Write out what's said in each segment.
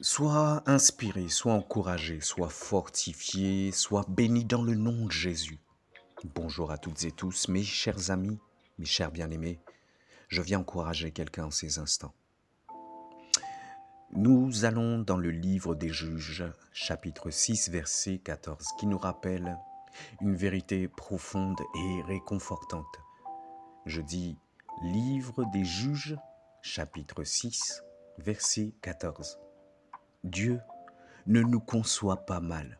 Sois inspiré, sois encouragé, sois fortifié, sois béni dans le nom de Jésus. Bonjour à toutes et tous, mes chers amis, mes chers bien-aimés. Je viens encourager quelqu'un en ces instants. Nous allons dans le livre des Juges, chapitre 6, verset 14, qui nous rappelle une vérité profonde et réconfortante. Je dis livre des Juges, chapitre 6, verset 14. Dieu ne nous conçoit pas mal,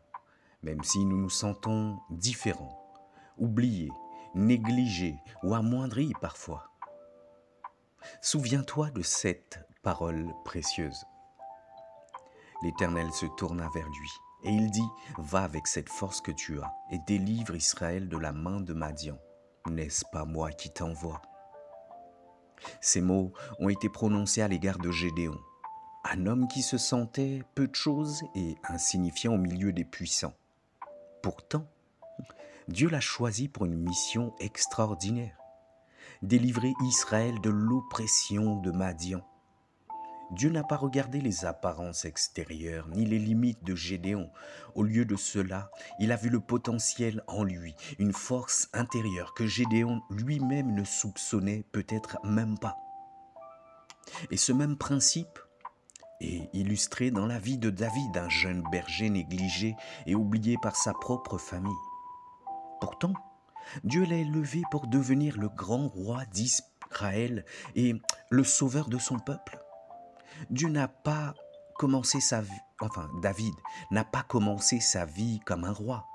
même si nous nous sentons différents, oubliés, négligés ou amoindris parfois. Souviens-toi de cette parole précieuse. L'Éternel se tourna vers lui et il dit « Va avec cette force que tu as et délivre Israël de la main de Madian. N'est-ce pas moi qui t'envoie ?» Ces mots ont été prononcés à l'égard de Gédéon, un homme qui se sentait peu de choses et insignifiant au milieu des puissants. Pourtant, Dieu l'a choisi pour une mission extraordinaire, délivrer Israël de l'oppression de Madian. Dieu n'a pas regardé les apparences extérieures ni les limites de Gédéon. Au lieu de cela, il a vu le potentiel en lui, une force intérieure que Gédéon lui-même ne soupçonnait peut-être même pas. Et ce même principe est illustré dans la vie de David, un jeune berger négligé et oublié par sa propre famille. Pourtant, Dieu l'a élevé pour devenir le grand roi d'Israël et le sauveur de son peuple. Dieu n'a pas commencé sa vie, David n'a pas commencé sa vie comme un roi,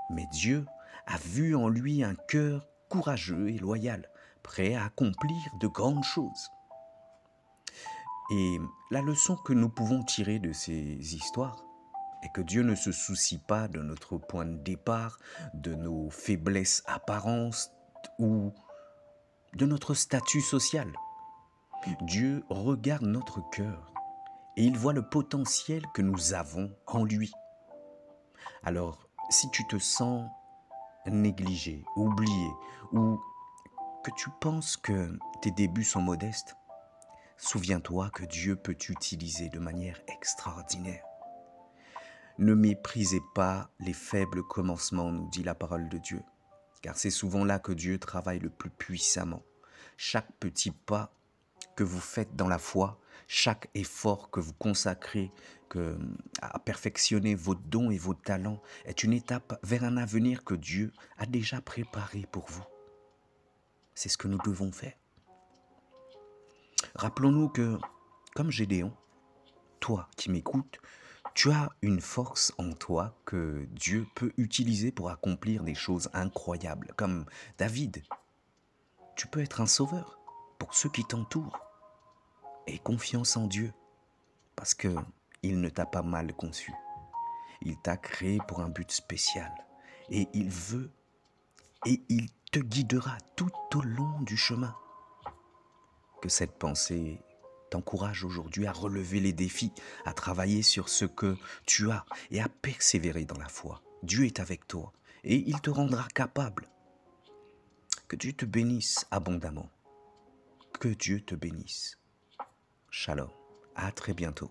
mais Dieu a vu en lui un cœur courageux et loyal, prêt à accomplir de grandes choses. Et la leçon que nous pouvons tirer de ces histoires est que Dieu ne se soucie pas de notre point de départ, de nos faiblesses apparentes ou de notre statut social. Dieu regarde notre cœur et il voit le potentiel que nous avons en lui. Alors, si tu te sens négligé, oublié ou que tu penses que tes débuts sont modestes, souviens-toi que Dieu peut t'utiliser de manière extraordinaire. Ne méprisez pas les faibles commencements, nous dit la parole de Dieu, car c'est souvent là que Dieu travaille le plus puissamment. Chaque petit pas que vous faites dans la foi, chaque effort que vous consacrez à perfectionner vos dons et vos talents est une étape vers un avenir que Dieu a déjà préparé pour vous. C'est ce que nous devons faire. Rappelons-nous que, comme Gédéon, toi qui m'écoutes, tu as une force en toi que Dieu peut utiliser pour accomplir des choses incroyables, comme David. Tu peux être un sauveur pour ceux qui t'entourent. Aie confiance en Dieu, parce qu'il ne t'a pas mal conçu. Il t'a créé pour un but spécial. Et il veut, et il te guidera tout au long du chemin. Que cette pensée t'encourage aujourd'hui à relever les défis, à travailler sur ce que tu as et à persévérer dans la foi. Dieu est avec toi et il te rendra capable. Que Dieu te bénisse abondamment. Que Dieu te bénisse. Shalom. À très bientôt.